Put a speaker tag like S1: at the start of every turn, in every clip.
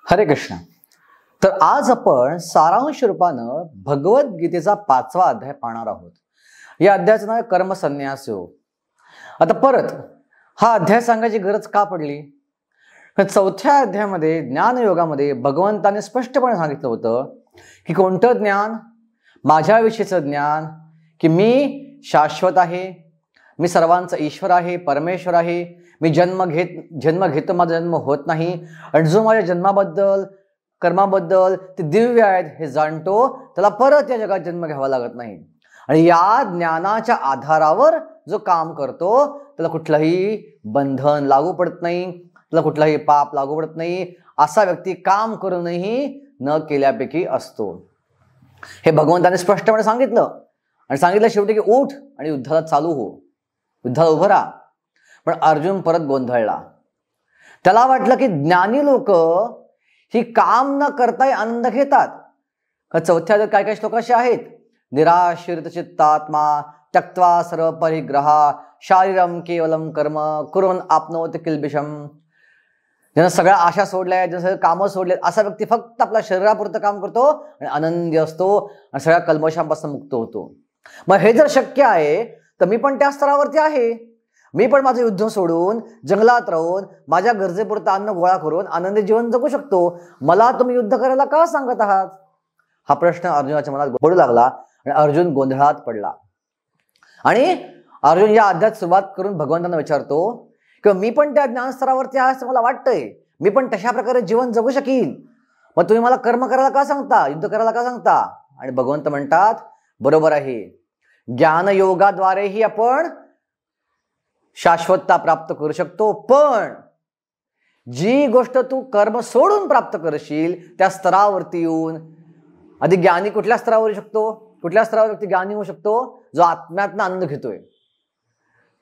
S1: हरे कृष्ण। तर आज आपण सारांश रूपानं भगवद्गीतेचा 5वा अध्याय पाहणार आहोत। या अध्यायाचं नाव कर्मसन्यास योग। आता परत हा अध्याय सांगायची गरज का पडली? तर 4थ्या अध्यायामध्ये ज्ञानयोगामध्ये भगवंताने स्पष्टपणे सांगितलं होतं की कोणतं ज्ञान? माझ्याविषयीचं ज्ञान, की मी शाश्वत आहे, मी सर्वांचा ईश्वर आहे, परमेश्वर आहे, मी जन्म घेतो, माझा जन्म होत नाही, आणि जो माझ्या जन्माबद्दल कर्माबद्दल ते दिव्य आहेत हे जाणतो त्याला परत या जगात जन्म घ्यावा लागत नाही। आणि या ज्ञानाच्या आधारावर जो काम करतो त्याला कुठलंही बंधन लागू पडत नाही, त्याला कुठलाही पाप लागू पडत नाही। असा व्यक्ती काम करूनही न केल्यापैकी असतो। हे भगवंताने स्पष्टपणे सांगितलं आणि सांगितलं शेवटी की उठ आणि युद्धाला चालू हो, युद्धाला उभं राहा। पण अर्जुन परत गोंधळला। त्याला वाटलं की ज्ञानी लोक ही काम न करताही आनंद घेतात। 4थ्या काय काय श्लोक असे आहेत, निराश्रित चित्तात्मा त्यक्त्वा सर्व परिग्रहा शारीरम केवलम कर्म कुर्वन् आपनोति किल्बिषम। ज्यानं सगळ्या आशा सोडल्या, ज्यानं सगळं कामं सोडले, असा व्यक्ती फक्त आपल्या शरीरापुरतं काम करतो आणि आनंदी असतो आणि सगळ्या कल्मशांपासून मुक्त होतो। मग हे जर शक्य आहे तर मी पण त्या स्तरावरती आहे। मी पण माझं युद्ध सोडून जंगलात राहून माझ्या गरजेपुरतं अन्न गोळा करून आनंदी जीवन जगू शकतो। मला तुम्ही युद्ध करायला का सांगत आहात? हा प्रश्न अर्जुनाच्या मनात पडू लागला आणि अर्जुन गोंधळात पडला। आणि अर्जुन या अध्यायात सुरुवात करून भगवंतांना विचारतो की मी पण त्या ज्ञानस्तरावरती आहे असं मला वाटतंय, मी पण तशा प्रकारे जीवन जगू शकील, मग तुम्ही मला कर्म करायला का सांगता, युद्ध करायला का सांगता? आणि भगवंत म्हणतात बरोबर आहे, ज्ञानयोगाद्वारेही आपण शाश्वतता प्राप्त करू शकतो, पण जी गोष्ट तू कर्म सोडून प्राप्त करशील त्या स्तरावरती येऊन आधी ज्ञानी कुठल्या स्तरावर येऊ शकतो? कुठल्या स्तरावर व्यक्ती ज्ञानी होऊ शकतो? जो आत्म्यातनं आनंद घेतोय।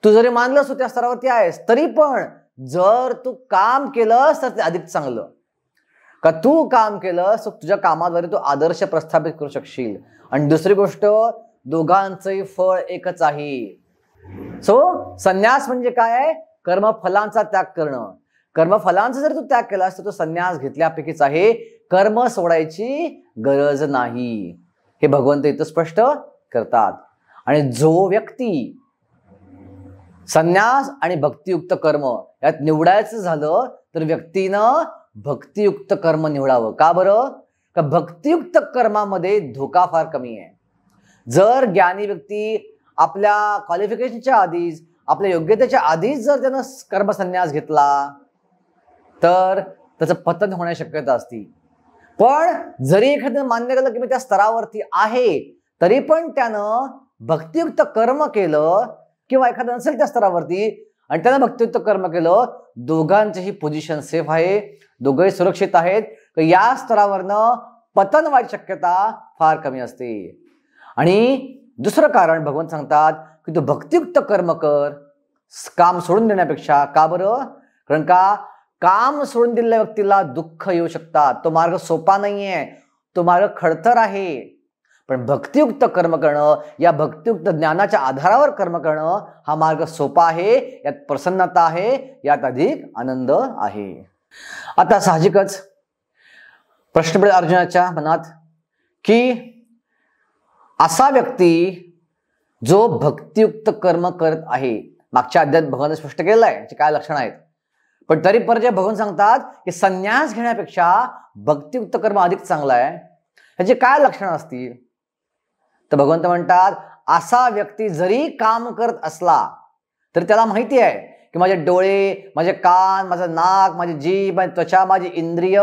S1: तू जरी मानलंस तू त्या स्तरावरती आहेस, तरी पण जर तू काम केलंस तर ते अधिक चांगलं। का तू काम केलंस तर तुझ्या कामाद्वारे तू आदर्श प्रस्थापित करू शकशील। आणि दुसरी गोष्ट, दोघांचंही फळ एकच आहे। संन्यास म्हणजे काय आहे? कर्मफलांचा त्याग करणं। कर्मफलांचा जर तू त्याग केलास तर तो संन्यास घेतल्यापैकीच आहे, कर्म सोडायची गरज नाही, हे भगवंत इथं स्पष्ट करतात। आणि जो व्यक्ती संन्यास आणि भक्तियुक्त कर्म यात निवडायचं झालं तर व्यक्तीनं भक्तियुक्त कर्म निवडावं। का बरं? का भक्तियुक्त कर्मामध्ये धोका फार कमी आहे। जर ज्ञानी व्यक्ती आपल्या क्वालिफिकेशनच्या आधीच, आपल्या योग्यतेच्या आधीच जर त्यानं कर्मसन्यास घेतला तर त्याचं पतन होण्याची शक्यता असती। पण जरी एखाद्यानं मान्य केलं की मी त्या स्तरावरती आहे, तरी पण त्यानं भक्तियुक्त कर्म केलं किंवा एखादं नसेल त्या स्तरावरती आणि त्यानं भक्तियुक्त कर्म केलं, दोघांचीही पोझिशन सेफ आहे, दोघंही सुरक्षित आहेत। या स्तरावरनं पतन व्हायची शक्यता फार कमी असते। आणि दुसरं कारण भगवंत सांगतात की तू भक्तियुक्त कर्म कर काम सोडून देण्यापेक्षा। का बरं? कारण का काम सोडून दिलेल्या व्यक्तीला दुःख येऊ शकतात, तो मार्ग सोपा नाहीये, तो मार्ग खडतर आहे। पण भक्तियुक्त कर्म करणं, या भक्तियुक्त ज्ञानाच्या आधारावर कर्म करणं हा मार्ग सोपा आहे, यात प्रसन्नता आहे, यात अधिक आनंद आहे। आता साहजिकच प्रश्न पडेल अर्जुनाच्या मनात की असा व्यक्ती जो भक्तियुक्त कर्म करत आहे, मागच्या अध्यायात भगवान स्पष्ट केलेलं आहे याचे काय लक्षण आहेत, पण तरी परत जे भगवान सांगतात की संन्यास घेण्यापेक्षा भक्तियुक्त कर्म अधिक चांगलं आहे, ह्याचे काय लक्षण असतील? तर भगवंत म्हणतात असा व्यक्ती जरी काम करत असला तरी त्याला माहिती आहे की माझे डोळे, माझे कान, माझं नाक, माझी जीभ, माझी त्वचा, माझी इंद्रिय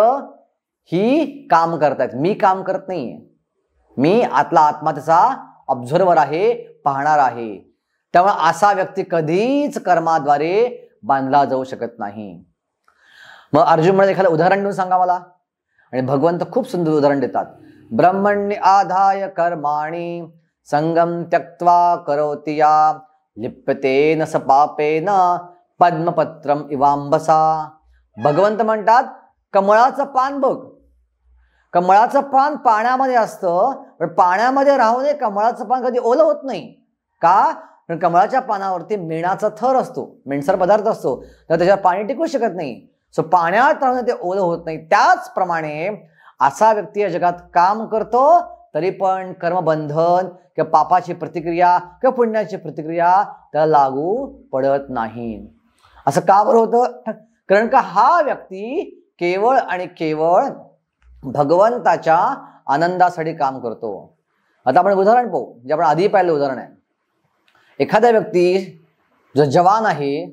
S1: ही काम करतायत, मी काम करत नाहीये। मी आतला आत्मा त्याचा ऑब्झर्वर आहे, पाहणार आहे। त्यामुळे असा व्यक्ती कधीच कर्माद्वारे बांधला जाऊ शकत नाही। मग अर्जुन म्हणजे एखादं उदाहरण देऊन सांगा मला। आणि भगवंत खूप सुंदर उदाहरण देतात। ब्रह्मण्य आधाय कर्माणि संगम त्यक्त्वा करोति या लिप्यतेन स पापेन पद्मपत्रम इवांबसा। भगवंत म्हणतात कमळाचं पान बघ, कमळाचं पान पाण्यामध्ये असतं, पण पाण्यामध्ये राहून कमळाचं पान कधी ओलं होत नाही। का? कारण कमळाच्या पानावरती मेणाचा थर असतो, मेणसर पदार्थ असतो, तर त्याच्यावर पाणी टिकू शकत नाही। सो पाण्यात राहून ते ओलं होत नाही. त्याचप्रमाणे असा व्यक्ती या जगात काम करतो तरी पण कर्मबंधन किंवा पापाची प्रतिक्रिया किंवा पुण्याची प्रतिक्रिया त्याला लागू पडत नाही. असं का बरं होतं? कारण का हा व्यक्ती केवळ आणि केवळ भगवंताच्या आनंदासाठी काम करतो. आता आपण उदाहरण पाहू, जे आपण आधी पाहिलं उदाहरण आहे. एखादा व्यक्ती जो जवान आहे,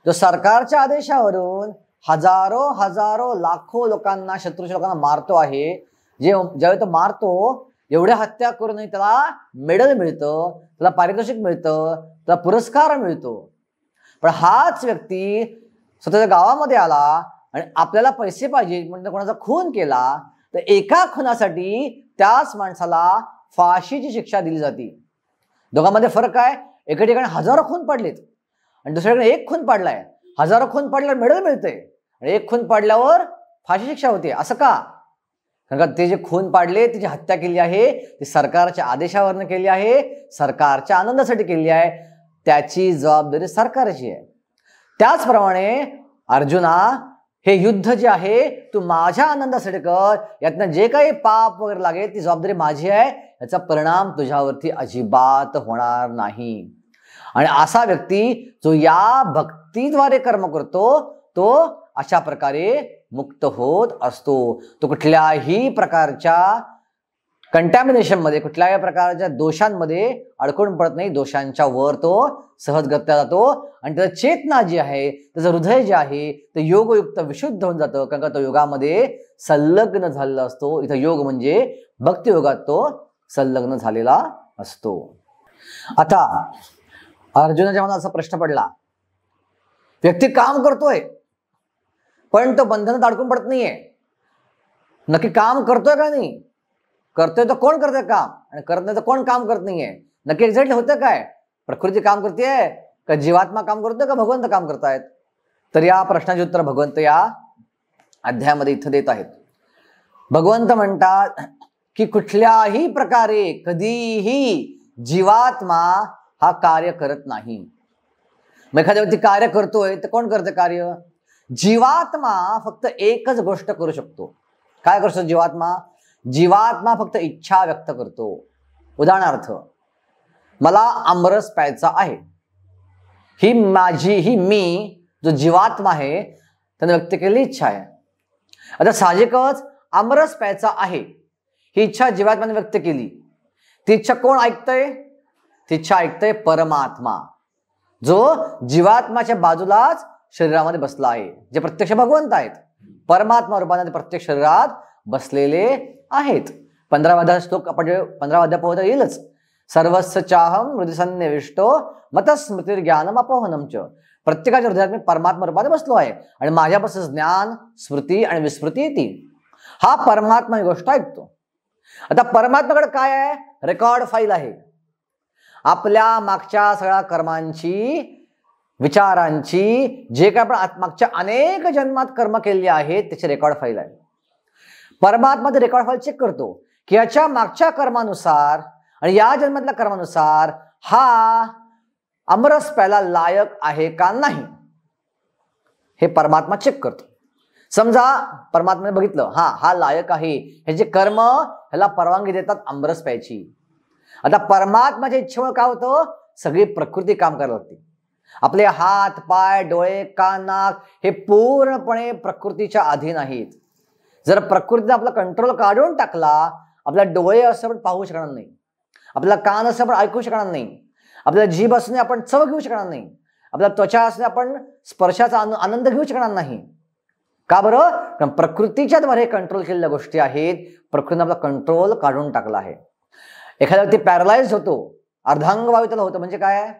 S1: जो सरकारच्या आदेशावरून हजारो लाखो लोकांना, शत्रूच्या लोकांना मारतो आहे, ज्यावेळी तो मारतो एवढ्या हत्या करूनही त्याला मेडल मिळतं, त्याला पारितोषिक मिळतं, त्याला पुरस्कार मिळतो. पण हाच व्यक्ती स्वतःच्या गावामध्ये आला आणि आपल्याला पैसे पाहिजे म्हणजे कोणाचा खून केला, तर एका खुनासाठी त्याच माणसाला फाशीची शिक्षा दिली जाते. दोघांमध्ये फरक आहे. एका ठिकाणी हजारो खून पडलेत आणि दुसऱ्या ठिकाणी एक खून पडलाय. हजारो खून पडल्यावर मेडल मिळते आणि एक खून पडल्यावर फाशी शिक्षा होते. असं का? कारण का ते जे खून पाडले, त्याची हत्या केली आहे ती सरकारच्या आदेशावरनं केली आहे, सरकारच्या आनंदासाठी केली आहे, त्याची जबाबदारी सरकारची आहे. त्याचप्रमाणे अर्जुना, हे युद्ध जे आहे तू माझ्या आनंदासाठी कर, यातनं जे काही पाप वगैरे लागेल ती जबाबदारी माझी आहे, याचा परिणाम तुझ्यावरती अजिबात होणार नाही. आणि असा व्यक्ती जो या भक्तीद्वारे कर्म करतो तो अशा प्रकारे मुक्त होत असतो. तो कुठल्याही प्रकारच्या कंटॅमिनेशन मध्ये, कुठल्याही प्रकारच्या दोषांमध्ये अडकून पडत नाही. दोषांच्या वर तो सहजगत्या जातो आणि त्याची चेतना जी आहे, त्याचं हृदय जे आहे ते योगयुक्त विशुद्ध होऊन जातं. कारण का तो योगामध्ये संलग्न झालेला असतो. इथं योग म्हणजे भक्तियोगात तो संलग्न झालेला असतो. आता अर्जुनाच्या मनात असा प्रश्न पडला, व्यक्ती काम करतोय पण तो बंधनात अडकून पडत नाहीये. नक्की काम करतोय का नाही? करतोय तर कोण करतोय काम, आणि करत नाही तर कोण काम करत नाहीये? नक्की एक्झॅक्टली होतं काय? प्रकृती काम करतेय का जीवात्मा काम करतोय का भगवंत काम करतायत? तर या प्रश्नाचे उत्तर भगवंत या अध्यायामध्ये इथं देत आहेत. भगवंत म्हणतात की कुठल्याही प्रकारे कधीही जीवात्मा हा कार्य करत नाही. मग एखाद्या व्यक्ती कार्य करतोय तर कोण करते कार्य? जीवात्मा फक्त एकच गोष्ट करू शकतो. काय करू शकतो जीवात्मा? जीवात्मा फक्त इच्छा व्यक्त करतो. उदाहरणार्थ, मला आमरस प्यायचा आहे, ही मी जो जीवात्मा आहे त्याने व्यक्त केलेली इच्छा आहे. आता साहजिकच आमरस प्यायचा आहे ही इच्छा जीवात्म्याने व्यक्त केली. ती इच्छा कोण ऐकतंय? ती इच्छा ऐकतंय परमात्मा, जो जीवात्माच्या बाजूलाच शरीरामध्ये बसला आहे, जे प्रत्यक्ष भगवंत आहेत. परमात्मा रूपाने प्रत्यक्ष शरीरात बसलेले आहेत. 15वा श्लोक आपण 15वा अध्याय पाहता येईलच. सर्वस्व चाहम हृदय सन्निविष्टो मतस्मृती ज्ञानम अपोहनम च. प्रत्येकाच्या हृदयात मी परमात्मा रूपाने बसलो आहे आणि माझ्यापासून ज्ञान, स्मृती आणि विस्मृती येतील. हा परमात्मा ही गोष्ट ऐकतो. आता परमात्माकडे काय आहे? रेकॉर्ड फाईल आहे. आपल्या मागच्या सगळ्या कर्मांची, विचारांची, जे काय आपण मागच्या अनेक जन्मात कर्म केलेली आहेत त्याची रेकॉर्ड फाईल आहे. परमात्मा ते रेकॉर्ड फाईल चेक करतो की याच्या मागच्या कर्मानुसार आणि या जन्मातल्या कर्मानुसार हा अमरस प्यायला लायक आहे का नाही, हे परमात्मा चेक करतो. समजा परमात्म्याने बघितलं हा लायक आहे, ह्याचे कर्म ह्याला परवानगी देतात अमरस प्यायची. आता परमात्माच्या इच्छेमुळे काय होतं? सगळी प्रकृती काम करायला लागते. आपले हात, पाय, डोळे, कान, नाक हे पूर्णपणे प्रकृतीच्या अधीन आहेत. जर प्रकृतीने आपला कंट्रोल काढून टाकला, आपला डोळे असं आपण पाहू शकणार नाही, आपला कान असं आपण ऐकू शकणार नाही, आपल्याला जीभ असणे आपण चव घेऊ शकणार नाही, आपला त्वचा असणे आपण स्पर्शाचा आनंद घेऊ शकणार नाही. का बरं? कारण प्रकृतीच्या द्वारे कंट्रोल केलेल्या गोष्टी आहेत. प्रकृतीने आपला कंट्रोल काढून टाकला आहे. एखादा व्यक्ती पॅरालाइज होतो, अर्धांगवायू त्याला होतं, म्हणजे काय?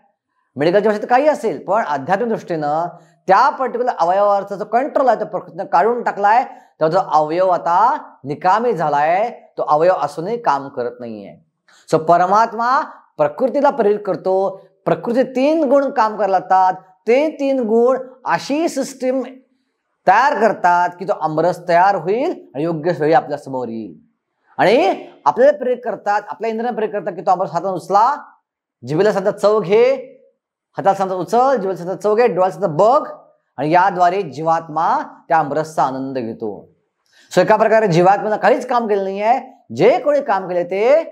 S1: मेडिकलच्या भाषेत काही असेल, पण आध्यात्मिक दृष्टीनं त्या पर्टिक्युलर अवयवाचा जो कंट्रोल आहे तो प्रकृतीने काढून टाकलाय. तर जो अवयव आता निकामी झालाय, तो अवयव असूनही काम करत नाहीये. सो परमात्मा प्रकृतीला प्रेरित करतो. प्रकृती 3 गुण काम करायला लागतात. ते 3 गुण अशी सिस्टीम तयार करतात की तो अमरस तयार होईल आणि योग्य वेळी आपल्या समोर येईल. आणि आपल्याला प्रेरित करतात, आपल्या इंद्रियांना प्रेरित करतात की तो अमरस हातात उचला, जिभेला साधा चव घे, हातात साधा उचल, जिभेला साधा चव घे, डोळ्यात साधा बघ आणि याद्वारे जीवात्मा त्या अमरसचा आनंद घेतो. सो एका प्रकारे जीवात्म्यानं काहीच काम केलं नाही आहे. जे कोणी काम केले ते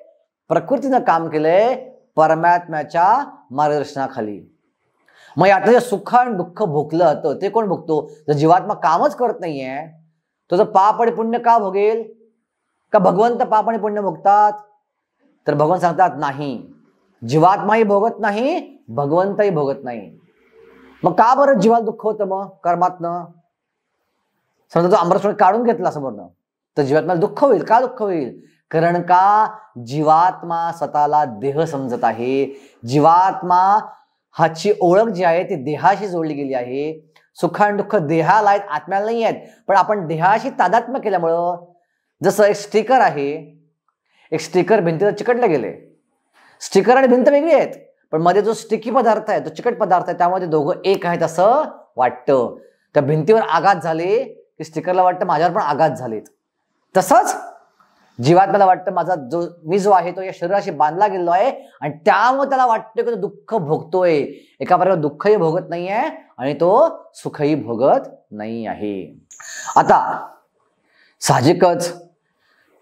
S1: प्रकृतीनं काम केलंय परमात्म्याच्या मार्गदर्शनाखाली. मग यातलं जे सुख आणि दुःख भोगलं जातं ते कोण भोगतो? जर जीवात्मा कामच करत नाहीये तो जर पाप आणि पुण्य का भोगेल? का भगवंत पाप आणि पुण्य भोगतात? तर भगवान सांगतात नाही, जीवात्माही भोगत नाही, भगवंतही भोगत नाही. मग का बरं जीवाला दुःख होतं मग कर्मातनं? समजा तो अमृतसोड काढून घेतला समोरनं तर जीवात्म्याला दुःख होईल. का दुःख होईल? कारण का जीवात्मा स्वतःला देह समजत आहे. जीवात्मा हाची ओळख जी आहे ती देहाशी जोडली गेली आहे. सुख आणि दुःख देहाला आहेत, आत्म्याला नाही आहेत. पण आपण देहाशी तादात्म्य केल्यामुळं, जसं एक स्टिकर आहे, एक स्टिकर भिंतीला चिकटले गेले, स्टिकर आणि भिंत वेगळी आहेत, पण मध्ये जो स्टिकी पदार्थ आहे, तो चिकट पदार्थ आहे, त्यामध्ये दोघं एक आहेत असं वाटतं. त्या भिंतीवर आघात झाले की स्टिकरला वाटतं माझ्यावर पण आघात झालेत. तसंच जीवात्म्याला वाटतं माझा मी जो आहे तो या शरीराशी बांधला गेलो आहे आणि त्यामुळे त्याला वाटतं की तो दुःख भोगतोय. एका प्रकारे दुःखही भोगत नाही आहे आणि तो सुखही भोगत नाही आहे. आता साहजिकच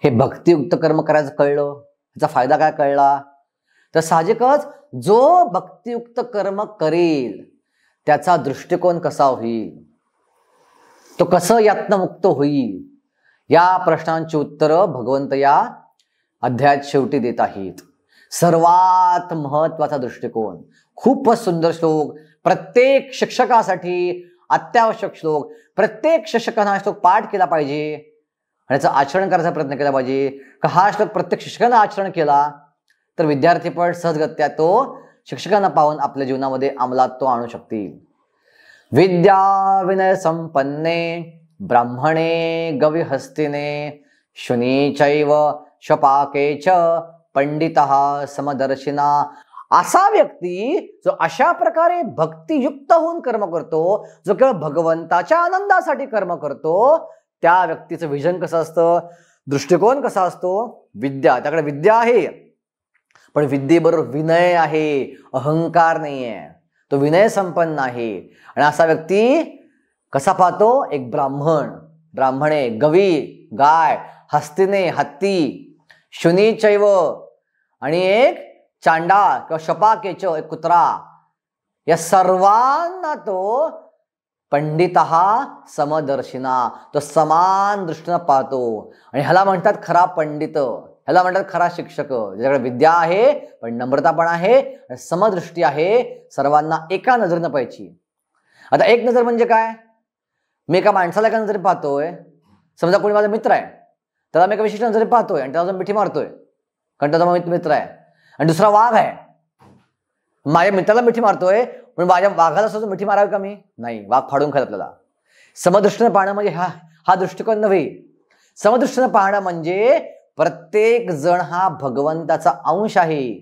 S1: हे भक्तियुक्त कर्म करायचं कळलं, त्याचा फायदा काय कळला? तर साहजिकच जो भक्तियुक्त कर्म करेल त्याचा दृष्टिकोन कसा होईल, तो कसं यातनं मुक्त होईल, या प्रश्नांची उत्तरं भगवंत या अध्यायात शेवटी देत आहेत. सर्वात महत्वाचा दृष्टिकोन, खूपच सुंदर श्लोक, प्रत्येक शिक्षकासाठी अत्यावश्यक श्लोक. प्रत्येक शिक्षकांना हा श्लोक पाठ केला पाहिजे आणि याचं आचरण करायचा प्रयत्न केला पाहिजे. का हा श्लोक प्रत्येक शिक्षकांना आचरण केला तर विद्यार्थी पण सहजगत्या तो शिक्षकांना पाहून आपल्या जीवनामध्ये अंमलात तो आणू शकतील. विद्या विनय संपन्ने ब्राह्मणे गविहस्तिने शुनी चैव शपाके च पंडितः समदर्शिना. असा व्यक्ती जो अशा प्रकारे भक्तियुक्त होऊन कर्म करतो, जो केवळ भगवंताच्या आनंदासाठी कर्म करतो, त्या व्यक्तीचं विजन कसं असतं, दृष्टिकोन कसा असतो? विद्या, त्याकडे विद्या आहे पण विद्येबरोबर विनय आहे, अहंकार नाहीये, तो विनय संपन्न आहे. आणि असा व्यक्ती कसा पाहतो? एक ब्राह्मण, ब्राह्मणे, गवी गाय, हस्तिने हत्ती, शुनी चैव आणि एक चांडाळ किंवा शपाकेच एक कुत्रा, या सर्वांना तो पंडितः समदर्शिना, तो समान दृष्टीनं पाहतो. आणि ह्याला म्हणतात खरा पंडित, ह्याला म्हणतात खरा शिक्षक, ज्याच्याकडे विद्या आहे पण नम्रता पण आहे, समदृष्टी आहे, सर्वांना एका नजरेनं पाहायची. आता एक नजर म्हणजे काय? मी एका माणसाला एका नजरे पाहतोय, समजा कोणी माझा मित्र आहे, त्याला मी एका विशिष्ट नजरे पाहतोय आणि त्याला मिठी मारतोय कारण त्याचा मित्र आहे. आणि दुसरा वाघ आहे, माझ्या मित्राला मिठी मारतोय पण माझ्या वाघाला सुद्धा मिठी मारावी का मी? नाही, वाघ फाडून खात आपल्याला. समदृष्टीनं पाहणं म्हणजे हा दृष्टिकोन नव्हे. समदृष्टीनं पाहणं म्हणजे प्रत्येक जण हा भगवंताचा अंश आहे,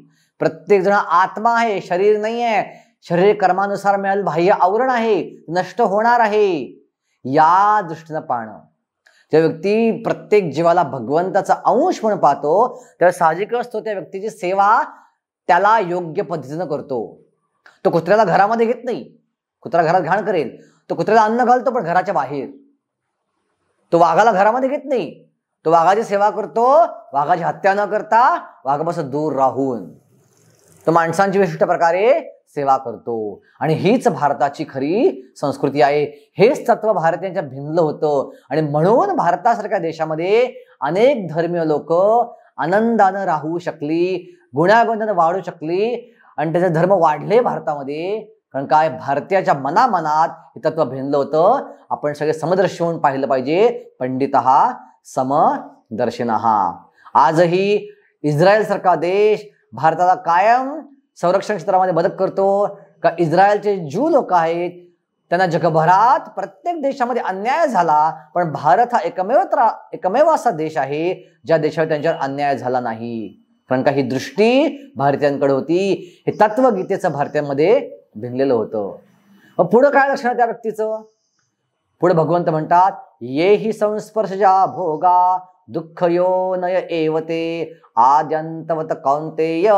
S1: प्रत्येक जण आत्मा आहे, शरीर नाही आहे. शरीर कर्मानुसार मिळालेलं बाह्य आवरण आहे, नष्ट होणार आहे. या दृष्टीनं पाहणं, त्या व्यक्ती प्रत्येक जीवाला भगवंताचा अंश म्हणून पाहतो, तेव्हा साहजिक असतो त्या व्यक्तीची सेवा त्याला योग्य पद्धतीनं करतो. तो कुत्र्याला घरामध्ये घेत नाही, कुत्रा घरात घाण करेल, तो कुत्र्याला अन्न घालतो पण घराच्या बाहेर. तो वाघाला घरामध्ये घेत नाही, तो वाघाची सेवा करतो, वाघाची हत्या न करता वाघापासून दूर राहून तो माणसांची विशिष्ट प्रकारे सेवा करतो. आणि हीच भारताची खरी संस्कृती आहे. हेच तत्व भारतीयांच्या भिनलं होतं आणि म्हणून भारतासारख्या देशामध्ये अनेक धर्मीय लोक आनंदानं राहू शकली, गुण्यागोविंदानं वाढू शकली आणि त्याचे धर्म वाढले भारतामध्ये. कारण काय? भारतीयाच्या मनामनात हे तत्व भिनलं होतं. आपण सगळे समदर्शी होऊन पाहिलं पाहिजे. पंडितः समदर्शिनः. आजही इस्रायल सारखा देश भारताला कायम संरक्षण क्षेत्रामध्ये मदत करतो. का इस्रायलचे ज्यू लोक आहेत, त्यांना जगभरात प्रत्येक देशामध्ये अन्याय झाला, पण भारत हा एकमेव असा देश आहे ज्या देशावर त्यांच्यावर अन्याय झाला नाही. कारण का? ही दृष्टी भारतीयांकडे होती. हे तत्वगीतेचं भारतीयांमध्ये भिनलेलं होतं. मग पुढं काय लक्षण त्या व्यक्तीचं? पुढे भगवंत म्हणतात, ये ही संस्पर्शजा भोगा दुःखयो नय एवते आद्यंतवत कौंतेय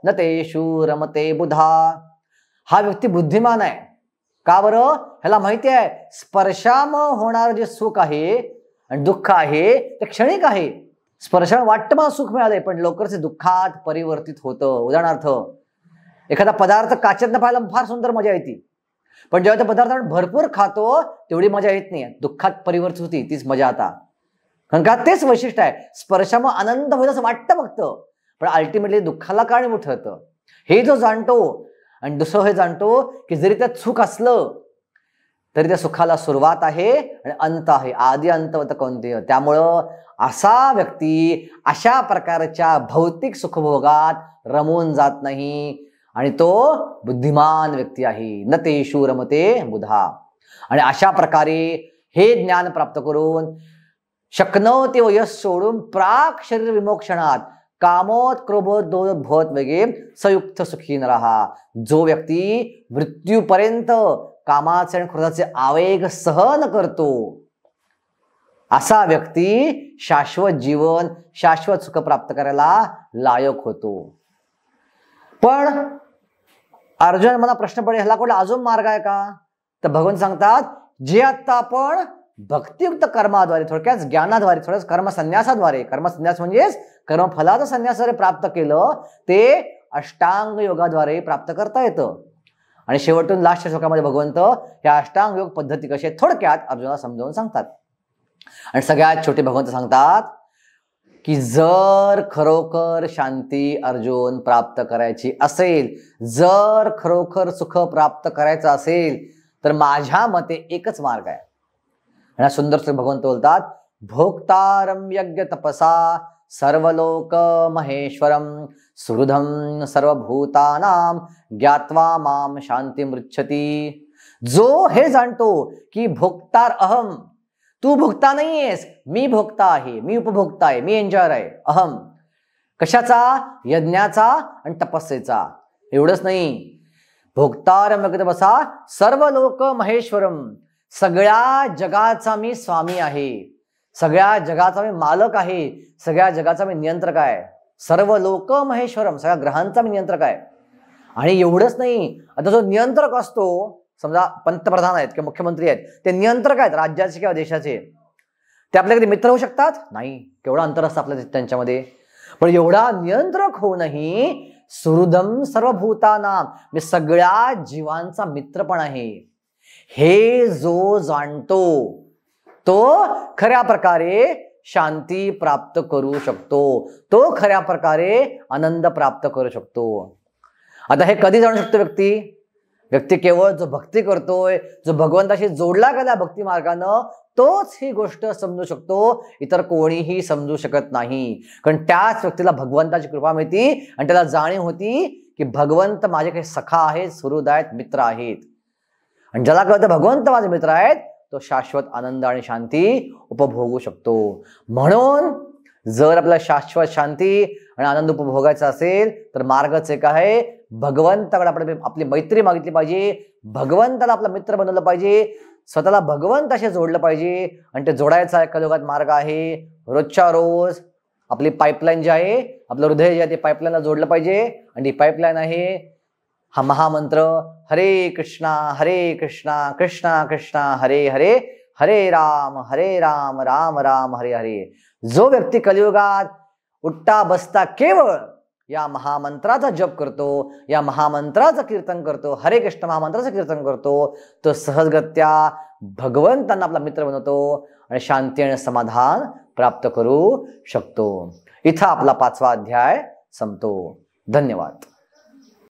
S1: न तेषु रमते बुधा. हा व्यक्ती बुद्धिमान आहे, का बरं? ह्याला माहिती आहे स्पर्शामुळे होणार जे सुख आहे आणि दुःख आहे ते क्षणिक आहे. स्पर्शामुळे वाटतं मला सुख मिळालंय, पण लवकरच दुःखात परिवर्तित होतं. उदाहरणार्थ एखादा पदार्थ काचेतनं पाहायला फार सुंदर मजा येते, पण जेव्हा त्या पदार्थ आपण भरपूर खातो तेवढी मजा येत नाही, दुःखात परिवर्तित होती तीच मजा आता. कारण का तेच वैशिष्ट्य आहे, स्पर्शामुळे आनंद होईल असं वाटतं फक्त, पण अल्टिमेटली दुःखाला कारणीभूत ठरतं. हे जो जाणतो आणि दुसरं हे जाणतो की जरी त्यात सुख असलं तरी त्या सुखाला सुरुवात आहे आणि अंत आहे, आदि अंतवत कोणते. त्यामुळं असा व्यक्ती अशा प्रकारच्या भौतिक सुखभोगात रमून जात नाही आणि तो बुद्धिमान व्यक्ती आहे. न तेषु रमते बुधा. आणि अशा प्रकारे हे ज्ञान प्राप्त करून शक्नोति वयस सोडून प्राक शरीर विमोक्षणात कामोत क्रोधोद भवत वेगे संयुक्त सुखी नरहा. जो व्यक्ती मृत्यूपर्यंत कामाचे आणि क्रोधाचे आवेग सहन करतो असा व्यक्ती शाश्वत जीवन शाश्वत सुख प्राप्त करायला लायक होतो. पण अर्जुन मला प्रश्न पडेल, ह्याला कुठला अजून मार्ग आहे का? तर भगवान सांगतात जे आता आपण भक्तियुक्त कर्माद्वारे, थोडक्यात ज्ञानाद्वारे, थोडक्यात कर्मसन्यासाद्वारे, कर्मसन्यास म्हणजेच कर्मफलाचा संन्यासाद्वारे प्राप्त केलं ते अष्टांग योगाद्वारे प्राप्त करता येतं. आणि शेवटून लास्ट श्लोकामध्ये भगवंत या अष्टांग योग पद्धती कशी आहेत थोडक्यात अर्जुनाला समजावून सांगतात. आणि सगळ्यात छोटे भगवंत सांगतात की जर खरोखर शांती अर्जुन प्राप्त करायची असेल, जर खरोखर सुख प्राप्त करायचं असेल तर माझ्या मते एकच मार्ग आहे. आणि सुंदर भगवंत बोलतात भोक्तारं यज्ञ तपसा सर्वलोक महेश्वरम सुहृदं सर्वभूतानां ज्ञात्वा माम शांती मृच्छति. जो हे जाणतो की भोक्तार अहम, तू भोक्ता नाहीयेस, मी भोक्ता आहे, मी उपभोक्ता आहे, मी एन्जॉयर आहे. अहम कशाचा? यज्ञाचा आणि तपस्येचा. एवढंच नाही, भोक्तारं यज्ञ तपसा सर्व लोक महेश्वरम, सगळ्या जगाचा मी स्वामी आहे, सगळ्या जगाचा मी मालक आहे, सगळ्या जगाचा मी नियंत्रक आहे. सर्व लोक महेश्वरम, सगळ्या ग्रहांचा मी नियंत्रक आहे. आणि एवढंच नाही, आता जो नियंत्रक असतो, समजा पंतप्रधान आहेत किंवा मुख्यमंत्री आहेत, ते नियंत्रक आहेत राज्याचे किंवा देशाचे, ते आपल्या कधी मित्र होऊ शकतात? नाही, केवढा अंतर असतं आपल्या त्यांच्यामध्ये. पण एवढा नियंत्रक होऊनही सुहृदं सर्वभूतानां, मी सगळ्या जीवांचा मित्र पण आहे. हे जो जाणतो तो खऱ्या प्रकारे शांती प्राप्त करू शकतो, तो खऱ्या प्रकारे आनंद प्राप्त करू शकतो. आता हे कधी जाणू शकतो व्यक्ती? व्यक्ती केवळ जो भक्ती करतोय, जो भगवंताशी जोडला गेला भक्ती मार्गानं, तोच ही गोष्ट समजू शकतो, इतर कोणीही समजू शकत नाही. कारण त्याच व्यक्तीला भगवंताची कृपा मिळती आणि त्याला जाणीव होती की भगवंत माझे काही सखा आहेत, सुहृद आहेत, मित्र आहेत. आणि ज्याला कळतं भगवंत माझे मित्र आहेत तो शाश्वत आनंद आणि शांती उपभोगू शकतो. म्हणून जर आपल्याला शाश्वत शांती आणि आनंद उपभोगायचा असेल तर मार्गच एक आहे, भगवंताकडे आपण आपली मैत्री मागितली पाहिजे, भगवंताला आपला मित्र बनवलं पाहिजे, स्वतःला भगवंताशी जोडलं पाहिजे. आणि ते जोडायचा एका योगात मार्ग आहे, रोजच्या रोज आपली पाईपलाईन जी आहे, आपलं हृदय जे आहे ते पाईपलाईनला जोडलं पाहिजे. आणि ती पाईपलाईन आहे हा महामंत्र हरे कृष्णा कृष्णा कृष्णा हरे हरे, हरे राम राम राम हरे हरे. जो व्यक्ती कलियुगात उठता बसता केवळ या महामंत्राचा जप करतो, या महामंत्राचं कीर्तन करतो, हरे कृष्ण महामंत्राचं कीर्तन करतो, तो सहजगत्या भगवंतांना आपला मित्र बनवतो आणि शांती आणि समाधान प्राप्त करू शकतो. इथं आपला 5वा अध्याय संपतो. धन्यवाद.